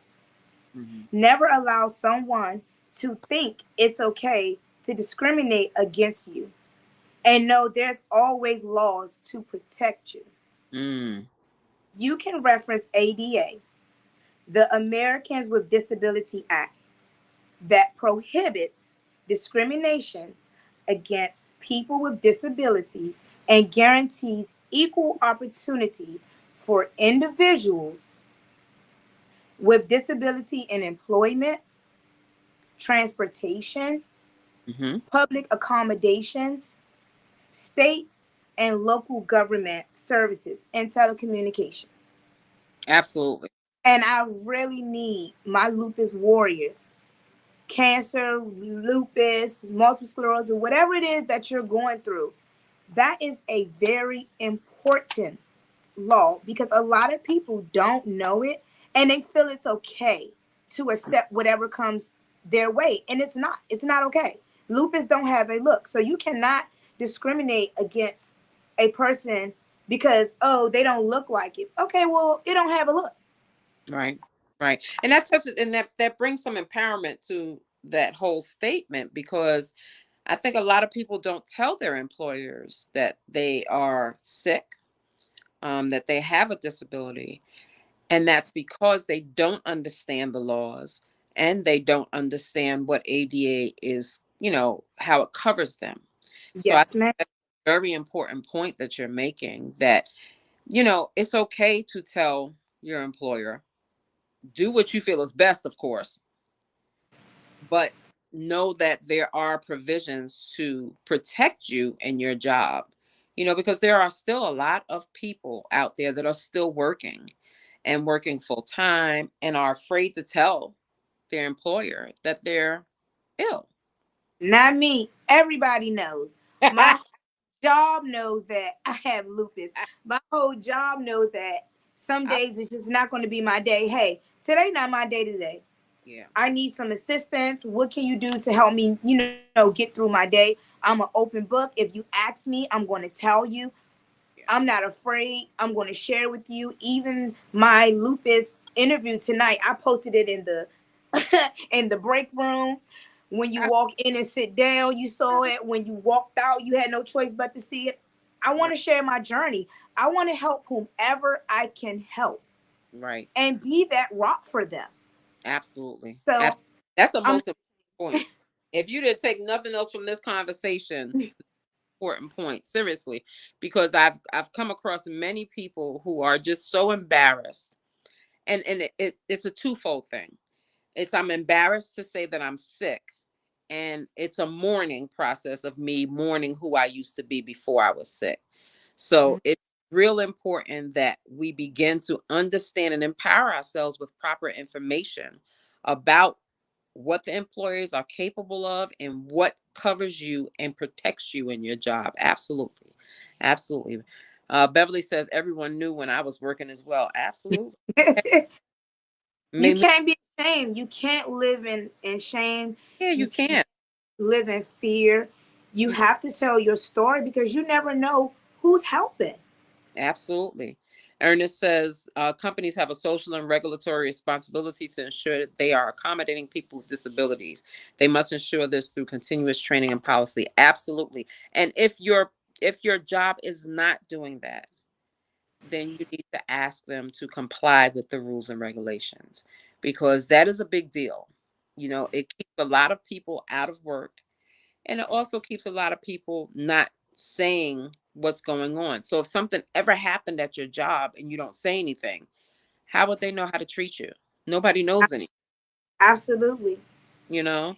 Hmm. Never allow someone to think it's okay to discriminate against you. And know there's always laws to protect you. Mm. You can reference ADA, the Americans with Disability Act, that prohibits discrimination against people with disability and guarantees equal opportunity for individuals with disability in employment, transportation, Mm-hmm. public accommodations, state and local government services, and telecommunications. Absolutely. And I really need my lupus warriors, cancer, lupus, multiple sclerosis, whatever it is that you're going through. That is a very important law because a lot of people don't know it and they feel it's okay to accept whatever comes their way, and it's not. It's not okay. Lupus don't have a look, so you cannot discriminate against a person because, oh, they don't look like it. Okay, well, it don't have a look. Right. Right. And that's just, and that brings some empowerment to that whole statement, because I think a lot of people don't tell their employers that they are sick, that they have a disability. And that's because they don't understand the laws, and they don't understand what ADA is, how it covers them. So I think Yes, ma'am. that's a very important point that you're making, that, it's okay to tell your employer, do what you feel is best, of course, but know that there are provisions to protect you and your job. Because there are still a lot of people out there that are still working and working full time and are afraid to tell their employer that they're ill. Not me. Everybody knows. My job knows that I have lupus. My whole job knows that some I- days it's just not going to be my day. Hey, today not my day today. yeah, I need some assistance. What can you do to help me, get through my day? I'm an open book. If you ask me, I'm going to tell you. yeah. I'm not afraid. I'm going to share with you. Even my lupus interview tonight, I posted it in the in the break room. When you I- walk in and sit down, you saw it. When you walked out, you had no choice but to see it. I want right, to share my journey. I want to help whomever I can help right. and be that rock for them. Absolutely. So That's the I'm most important point. If you didn't take nothing else from this conversation, important point, seriously, because I've come across many people who are just so embarrassed, and it's a twofold thing. It's, I'm embarrassed to say that I'm sick, and it's a mourning process of me mourning who I used to be before I was sick. So it's real important that we begin to understand and empower ourselves with proper information about what the employers are capable of and what covers you and protects you in your job. Absolutely. Absolutely. Beverly says everyone knew when I was working as well. Absolutely. you Maybe, can't be ashamed. You can't live in shame. yeah, you You can't can. live in fear. You You have to tell your story because you never know who's helping. Absolutely. Ernest says companies have a social and regulatory responsibility to ensure that they are accommodating people with disabilities. They must ensure this through continuous training and policy. Absolutely. And if your job is not doing that, then you need to ask them to comply with the rules and regulations, because that is a big deal. It keeps a lot of people out of work, and it also keeps a lot of people not saying what's going on. So if something ever happened at your job and you don't say anything, how would they know how to treat you? Nobody knows anything, Absolutely. you know?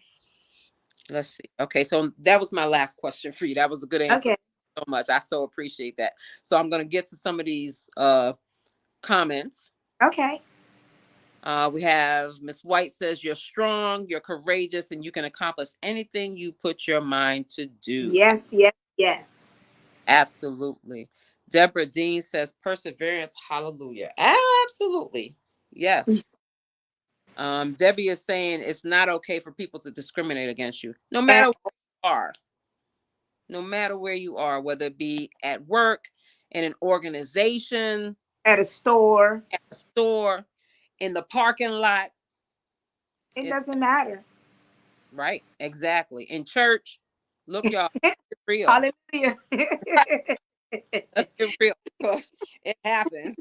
Let's see. Okay, so that was my last question for you. That was a good answer. Okay. So much. I so appreciate that. So I'm going to get to some of these comments. Okay. We have Miss White says, you're strong, you're courageous, and you can accomplish anything you put your mind to do. Yes, yes, yes. Absolutely. Deborah Dean says perseverance, hallelujah. Absolutely. Yes. Debbie is saying it's not okay for people to discriminate against you, no matter At, where you are, no matter where you are, whether it be at work, in an organization, at a store. at a store, in the parking lot. It It's doesn't matter. right. Exactly. In church. Look, y'all, it's real. Hallelujah. Let's be real, because it happens,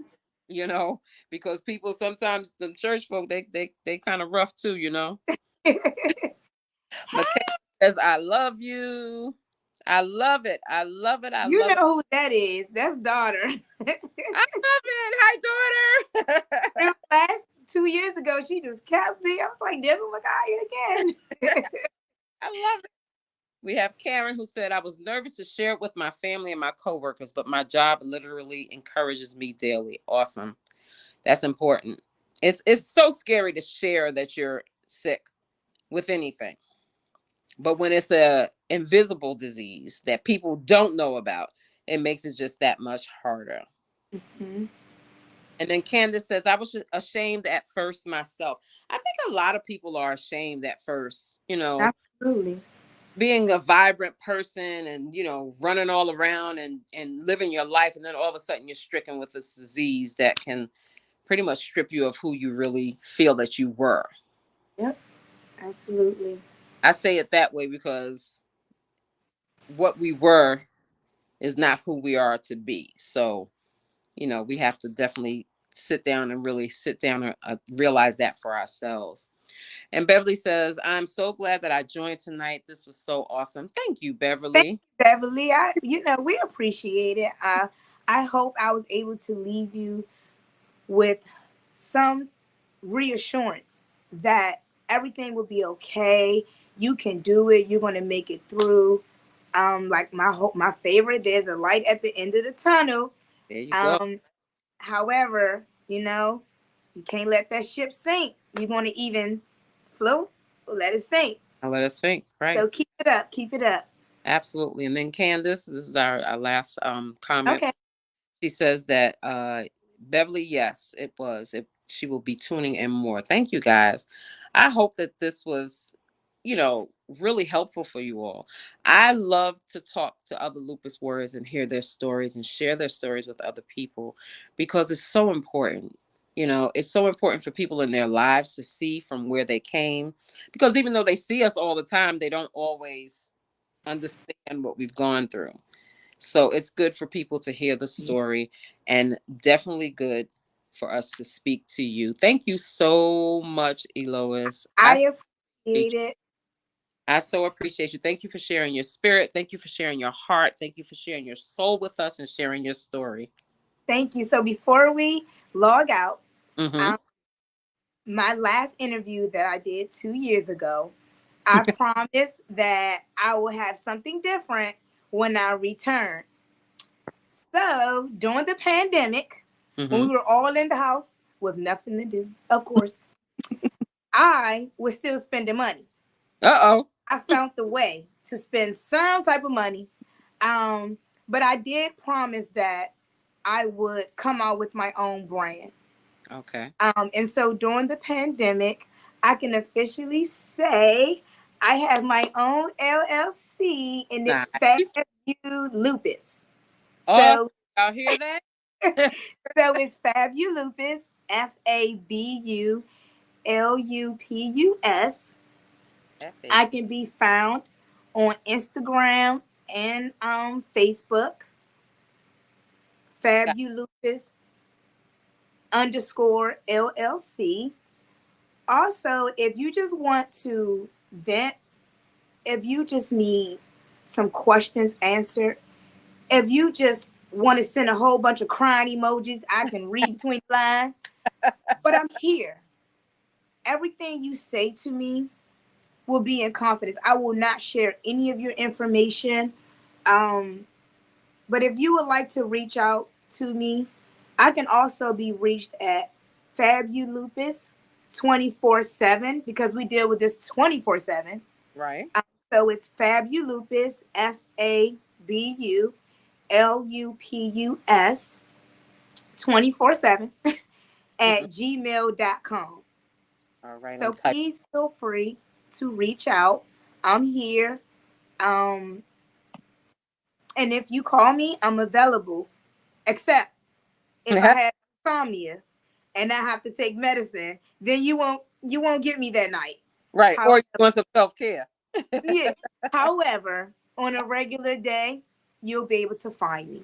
you know, because people sometimes, the church folk, they kind of rough too, you know. McKay says, I love you. I love it. I love it. I You love know it. who that is. That's daughter. I love it. Hi, daughter. Last 2 years ago, she just kept me. I was like, Devin McKay again. I love it. We have Karen who said, I was nervous to share it with my family and my coworkers, but my job literally encourages me daily. Awesome. That's important. It's so scary to share that you're sick with anything. But when it's a invisible disease that people don't know about, it makes it just that much harder. Mhm. And then Candace says, I was ashamed at first myself. I think a lot of people are ashamed at first, Absolutely. being a vibrant person and, running all around and living your life. And then all of a sudden you're stricken with this disease that can pretty much strip you of who you really feel that you were. Yep. Absolutely. I say it that way because what we were is not who we are to be. So, we have to definitely sit down and really sit down and realize that for ourselves. And Beverly says, I'm so glad that I joined tonight. This was so awesome. Thank you, Thank Beverly. you, Beverly. We appreciate it. I hope I was able to leave you with some reassurance that everything will be okay. You can do it. You're going to make it through. Like my favorite, there's a light at the end of the tunnel. There you go. Um, However, you can't let that ship sink. You're going to even float or let it sink. I'll let us think. Right. So keep it up. Keep it up. Absolutely. And then Candace, this is our last comment. Okay. She says that Beverly, yes, it was. She will be tuning in more. Thank you guys. I hope that this was, really helpful for you all. I love to talk to other lupus warriors and hear their stories and share their stories with other people because it's so important. It's so important for people in their lives to see from where they came because even though they see us all the time, they don't always understand what we've gone through. So it's good for people to hear the story and definitely good for us to speak to you. Thank you so much, Eloise. I appreciate it. I so appreciate you. Thank you for sharing your spirit. Thank you for sharing your heart. Thank you for sharing your soul with us and sharing your story. Thank you. So before we log out, Mm-hmm. um, my last interview that I did 2 years ago, I promised that I will have something different when I return. So during the pandemic, when we Mm-hmm. were all in the house with nothing to do, of course, I was still spending money. Uh-oh. I found the way to spend some type of money. Um, but I did promise that I would come out with my own brand. Okay. And so during the pandemic, I can officially say I have my own LLC and it's Nice. Fabu Lupus. Oh, So y'all hear that? so it's Fabu Lupus, FABULUPUS. I F-A-B. can be found on Instagram and Facebook, Got- Fabulous underscore LLC. Also, if you just want to vent, if you just need some questions answered, if you just want to send a whole bunch of crying emojis, I can read between the lines. But I'm here. Everything you say to me will be in confidence. I will not share any of your information. Um, but if you would like to reach out to me, I can also be reached at Fabulupus 24/7 because we deal with this 24/7. right. So it's Fabulupus, FABULUPUS 24/7 Mm-hmm. at gmail.com. All right. I'm So typing. please feel free to reach out. I'm here. Um, and if you call me, I'm available. Except if I have insomnia and I have to take medicine, then you won't get me that night. Right. How Or you want some self-care. Yeah. However, on a regular day, you'll be able to find me.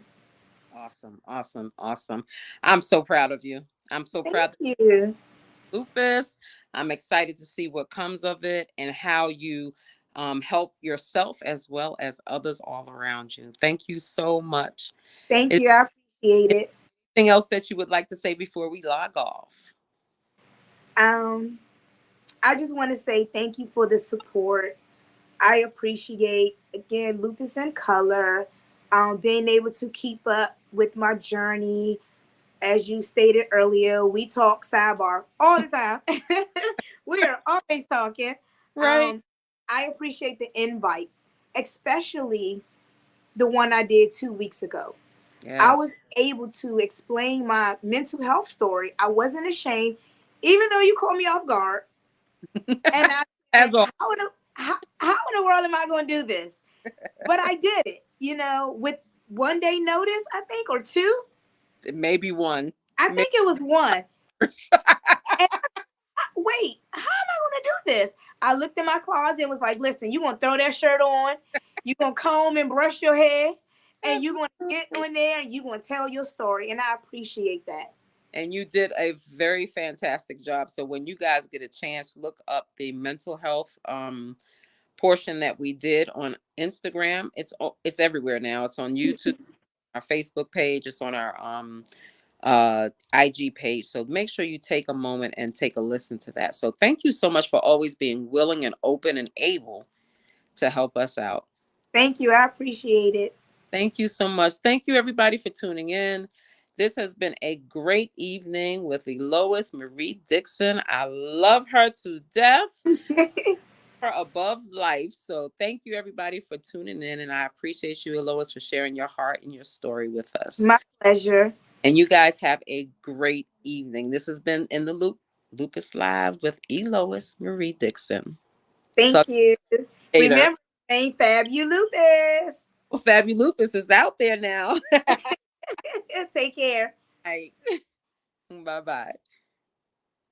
Awesome, awesome, awesome. I'm so proud of you. I'm so Thank proud of you. lupus. I'm excited to see what comes of it and how you help yourself as well as others all around you. Thank you so much. Thank Is you. I appreciate there it. anything else that you would like to say before we log off? Um, I just want to say thank you for the support. I appreciate, again, Lupus in Color, being able to keep up with my journey. As you stated earlier, we talk sidebar all the time. We are always talking. Right. Um, I appreciate the invite, especially the one I did 2 weeks ago. I Yes. was able to explain my mental health story. I wasn't ashamed, even though you caught me off guard. And I said, As all, how in the world am I going to do this? But I did it, with 1 day notice, I think, or two. maybe one. I Maybe. think it was one. And wait, how am I going to do this? I looked in my closet and was like, listen, you're going to throw that shirt on, you're going to comb and brush your hair, and you're going to get on there and you're going to tell your story. And I appreciate that. And you did a very fantastic job. So when you guys get a chance, look up the mental health portion that we did on Instagram. It's everywhere now. It's on YouTube, our Facebook page, it's on our IG page. So make sure you take a moment and take a listen to that. So thank you so much for always being willing and open and able to help us out. Thank you. I appreciate it. Thank you so much. Thank you, everybody, for tuning in. This has been a great evening with Eloise Marie Dixon. I love her to death, her above life. So thank you, everybody, for tuning in. And I appreciate you, Eloise, for sharing your heart and your story with us. My pleasure. And you guys have a great evening. This has been In the Loop, Lupus Live with Eloise Marie Dixon. Thank Talk you. later. Remember, ain't fabulous. Well, Fabulous is out there now. Take care. Bye bye.